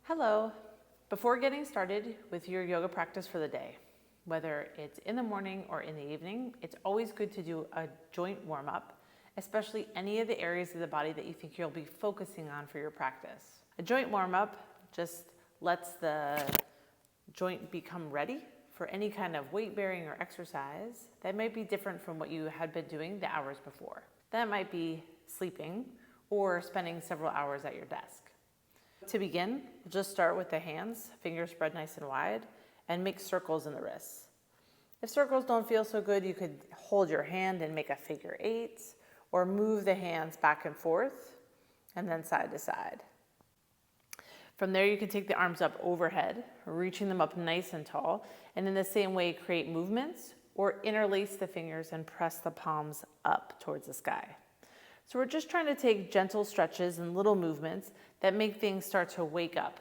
Hello. Before getting started with your yoga practice for the day, whether it's in the morning or in the evening, it's always good to do a joint warm-up, especially any of the areas of the body that you think you'll be focusing on for your practice. A joint warm-up just lets the joint become ready for any kind of weight bearing or exercise that might be different from what you had been doing the hours before. That might be sleeping or spending several hours at your desk. To begin, we'll just start with the hands, fingers spread nice and wide, and make circles in the wrists. If circles don't feel so good, you could hold your hand and make a figure 8, or move the hands back and forth, and then side to side. From there, you can take the arms up overhead, reaching them up nice and tall, and in the same way, create movements, or interlace the fingers and press the palms up towards the sky. So we're just trying to take gentle stretches and little movements that make things start to wake up.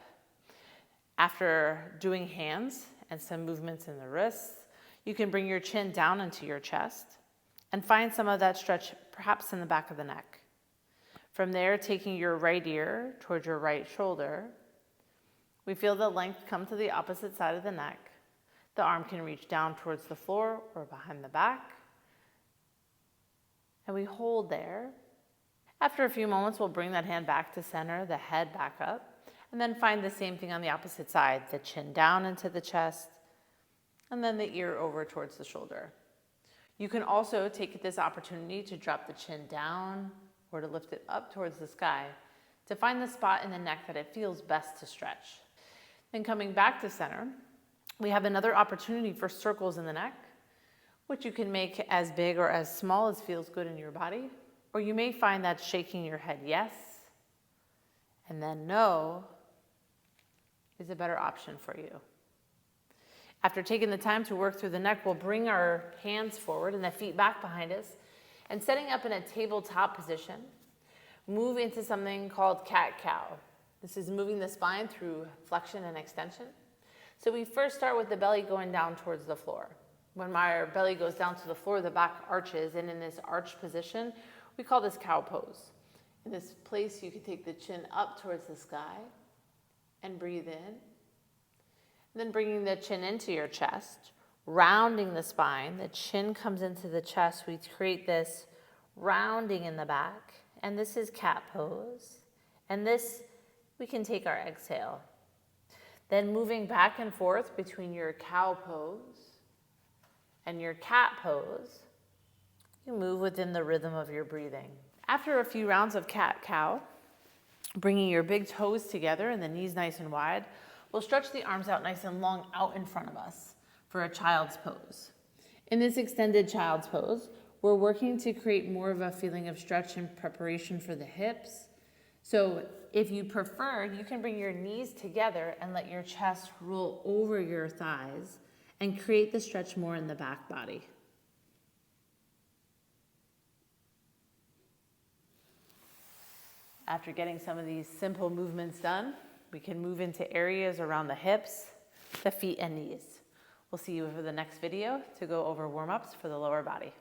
After doing hands and some movements in the wrists, you can bring your chin down into your chest and find some of that stretch perhaps in the back of the neck. From there, taking your right ear towards your right shoulder, we feel the length come to the opposite side of the neck. The arm can reach down towards the floor or behind the back. And we hold there. After a few moments, we'll bring that hand back to center, the head back up, and then find the same thing on the opposite side, the chin down into the chest, and then the ear over towards the shoulder. You can also take this opportunity to drop the chin down or to lift it up towards the sky to find the spot in the neck that it feels best to stretch. Then coming back to center, we have another opportunity for circles in the neck, which you can make as big or as small as feels good in your body. Or you may find that shaking your head yes and then no is a better option for you. After taking the time to work through the neck, we'll bring our hands forward and the feet back behind us and setting up in a tabletop position, move into something called cat-cow. This is moving the spine through flexion and extension. So we first start with the belly going down towards the floor. When our belly goes down to the floor, the back arches, and in this arched position, we call this cow pose. In this place, you can take the chin up towards the sky and breathe in. And then bringing the chin into your chest, rounding the spine. The chin comes into the chest. We create this rounding in the back. And this is cat pose. And this, we can take our exhale. Then moving back and forth between your cow pose and your cat pose, you move within the rhythm of your breathing. After a few rounds of cat-cow, bringing your big toes together and the knees nice and wide, we'll stretch the arms out nice and long out in front of us for a child's pose. In this extended child's pose, we're working to create more of a feeling of stretch and preparation for the hips. So if you prefer, you can bring your knees together and let your chest roll over your thighs and create the stretch more in the back body. After getting some of these simple movements done, we can move into areas around the hips, the feet, and knees. We'll see you for the next video to go over warm-ups for the lower body.